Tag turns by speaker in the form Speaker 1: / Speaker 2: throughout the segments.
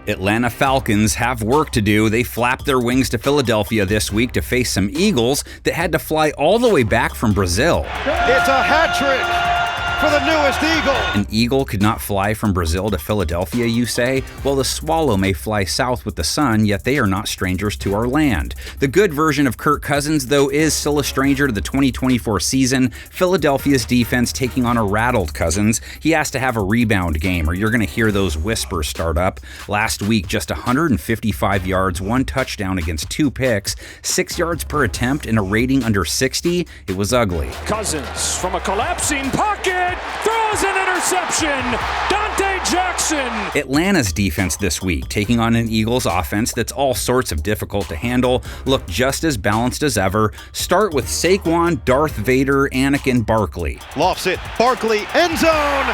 Speaker 1: Atlanta Falcons have work to do. They flapped their wings to Philadelphia this week to face some Eagles that had to fly all the way back from Brazil.
Speaker 2: It's a hat trick for the newest Eagle.
Speaker 1: An eagle could not fly from Brazil to Philadelphia, you say? Well, the swallow may fly south with the sun, yet they are not strangers to our land. The good version of Kirk Cousins, though, is still a stranger to the 2024 season. Philadelphia's defense taking on a rattled Cousins. He has to have a rebound game, or you're going to hear those whispers start up. Last week, just 155 yards, 1 touchdown against 2 picks, 6 yards per attempt, and a rating under 60. It was ugly.
Speaker 3: Cousins from a collapsing pocket. Throws an interception. Dante Jackson.
Speaker 1: Atlanta's defense this week, taking on an Eagles offense that's all sorts of difficult to handle, look just as balanced as ever. Start with Saquon, Darth Vader, Anakin, Barkley.
Speaker 2: Lofts it. Barkley, end zone.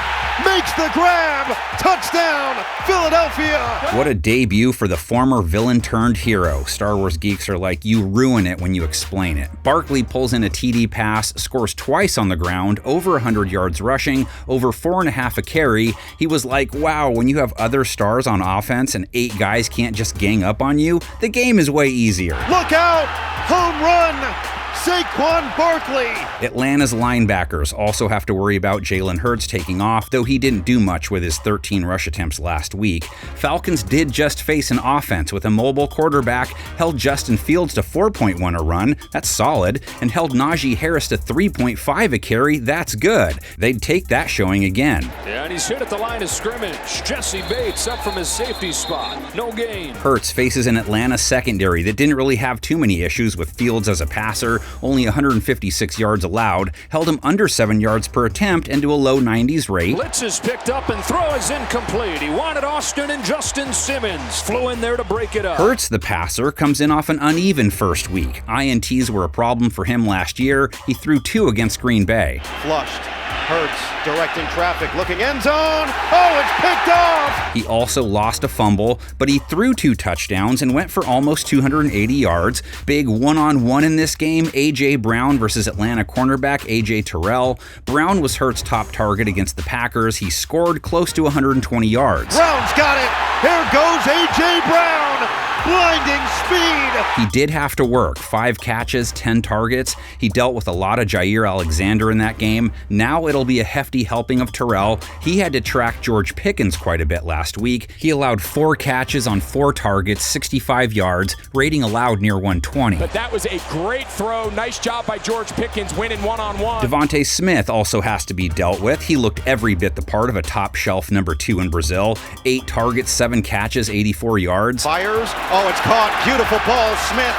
Speaker 2: Makes the grab. Touchdown, Philadelphia.
Speaker 1: What a debut for the former villain-turned-hero. Star Wars geeks are like, you ruin it when you explain it. Barkley pulls in a TD pass, scores twice on the ground, over 100 yards rushing, over 4.5 a carry. He was like, wow, when you have other stars on offense and 8 guys can't just gang up on you, the game is way easier.
Speaker 2: Look out! Home run! Saquon Barkley.
Speaker 1: Atlanta's linebackers also have to worry about Jalen Hurts taking off, though he didn't do much with his 13 rush attempts last week. Falcons did just face an offense with a mobile quarterback, held Justin Fields to 4.1 a run, that's solid, and held Najee Harris to 3.5 a carry, that's good. They'd take that showing again.
Speaker 3: Yeah, and he's hit at the line of scrimmage. Jesse Bates up from his safety spot. No gain.
Speaker 1: Hurts faces an Atlanta secondary that didn't really have too many issues with Fields as a passer, only 156 yards allowed, held him under 7 yards per attempt and to a low 90s rate.
Speaker 3: Blitz is picked up and throw is incomplete. He wanted Austin and Justin Simmons. Flew in there to break it up.
Speaker 1: Hurts, the passer, comes in off an uneven first week. INTs were a problem for him last year. He threw 2 against Green Bay.
Speaker 2: Flushed. Hurts directing traffic, looking end zone. Oh, it's picked off!
Speaker 1: He also lost a fumble, but he threw 2 touchdowns and went for almost 280 yards. Big one-on-one in this game, A.J. Brown versus Atlanta cornerback A.J. Terrell. Brown was Hurts' top target against the Packers. He scored close to 120 yards.
Speaker 2: Brown's got it! Here goes A.J. Brown! Blinding speed!
Speaker 1: He did have to work. 5 catches, 10 targets. He dealt with a lot of Jair Alexander in that game. Now it'll be a hefty helping of Terrell. He had to track George Pickens quite a bit last week. He allowed 4 catches on 4 targets, 65 yards, rating allowed near 120.
Speaker 4: But that was a great throw. Nice job by George Pickens winning one-on-one.
Speaker 1: Devontae Smith also has to be dealt with. He looked every bit the part of a top-shelf number 2 in Brazil. 8 targets, 7 catches, 84 yards.
Speaker 2: Fires. Oh, it's caught. Beautiful ball. Smith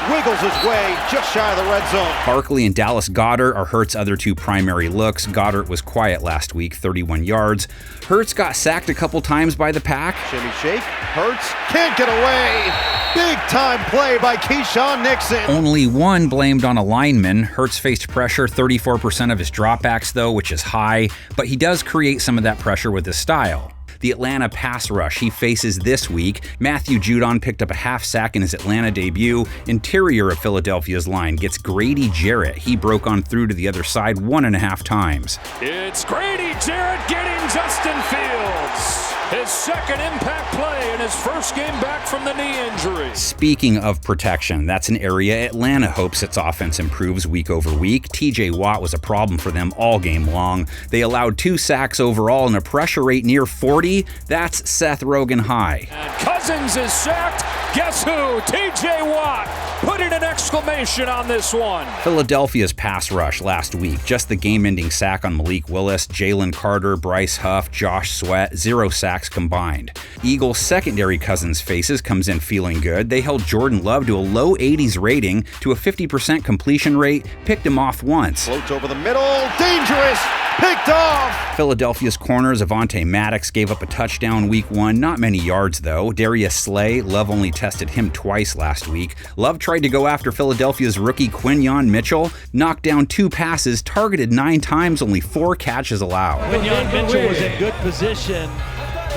Speaker 2: wiggles his way just shy of the red zone.
Speaker 1: Barkley and Dallas Goedert are Hurts' other 2 primary looks. Goedert was quiet last week, 31 yards. Hurts got sacked a couple times by the pack.
Speaker 2: Shimmy shake. Hurts can't get away. Big time play by Keyshawn Nixon.
Speaker 1: Only 1 blamed on a lineman. Hurts faced pressure 34% of his dropbacks, though, which is high, but he does create some of that pressure with his style. The Atlanta pass rush he faces this week. Matthew Judon picked up a half sack in his Atlanta debut. Interior of Philadelphia's line gets Grady Jarrett. He broke on through to the other side 1.5 times.
Speaker 3: It's Grady Jarrett getting Justin Fields. His second impact play in his first game back from the knee injury.
Speaker 1: Speaking of protection, that's an area Atlanta hopes its offense improves week over week. TJ Watt was a problem for them all game long. They allowed 2 sacks overall and a pressure rate near 40. That's Seth Rogen high.
Speaker 3: And Cousins is sacked. Guess who? TJ Watt. Putting an exclamation on this one.
Speaker 1: Philadelphia's pass rush last week. Just the game-ending sack on Malik Willis, Jalen Carter, Bryce Huff, Josh Sweat, 0 sacks combined. Eagles' secondary Cousins faces comes in feeling good. They held Jordan Love to a low 80s rating to a 50% completion rate, picked him off once.
Speaker 2: Floats over the middle. Dangerous. Picked off.
Speaker 1: Philadelphia's corners Avonte Maddox gave up a touchdown week 1, not many yards though. Darius Slay, Love only tested him twice last week. Love tried to go after Philadelphia's rookie Quinyon Mitchell, knocked down 2 passes, targeted 9 times, only 4 catches allowed.
Speaker 5: Quinyon Mitchell was in good position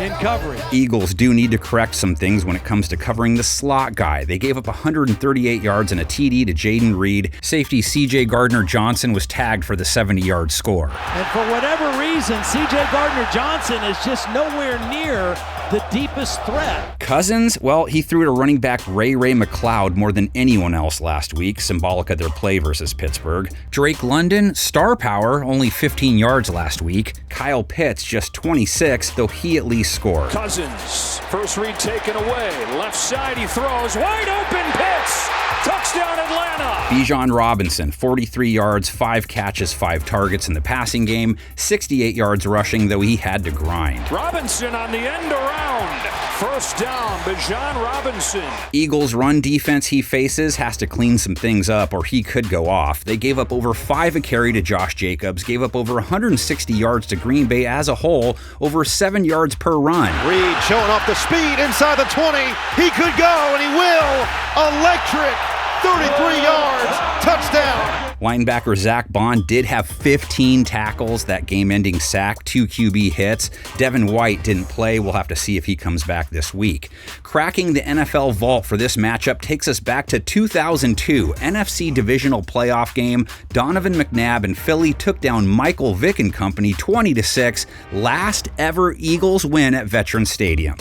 Speaker 5: in coverage.
Speaker 1: Eagles do need to correct some things when it comes to covering the slot guy. They gave up 138 yards and a TD to Jaden Reed. Safety C.J. Gardner-Johnson was tagged for the 70-yard score.
Speaker 5: And for whatever reason, C.J. Gardner-Johnson is just nowhere near the deepest threat.
Speaker 1: Cousins, well, he threw to running back Ray McLeod more than anyone else last week, symbolic of their play versus Pittsburgh. Drake London, star power, only 15 yards last week. Kyle Pitts, just 26, though he at least scored.
Speaker 3: Cousins, first read taken away. Left side, he throws. Wide open, Pitts. Touchdown, Atlanta.
Speaker 1: Bijan Robinson, 43 yards, 5 catches, 5 targets in the passing game, 68 yards rushing, though he had to grind.
Speaker 3: Robinson on the end around. First down, Bijan Robinson.
Speaker 1: Eagles' run defense he faces has to clean some things up or he could go off. They gave up over 5 a carry to Josh Jacobs, gave up over 160 yards to Green Bay as a whole, over 7 yards per run.
Speaker 2: Reed showing off the speed inside the 20. He could go, and he will. Electric. 33 yards. Touchdown.
Speaker 1: Linebacker Zach Bond did have 15 tackles, that game-ending sack, 2 QB hits. Devin White didn't play. We'll have to see if he comes back this week. Cracking the NFL vault for this matchup takes us back to 2002, NFC Divisional Playoff game. Donovan McNabb and Philly took down Michael Vick and company 20-6, last ever Eagles win at Veterans Stadium.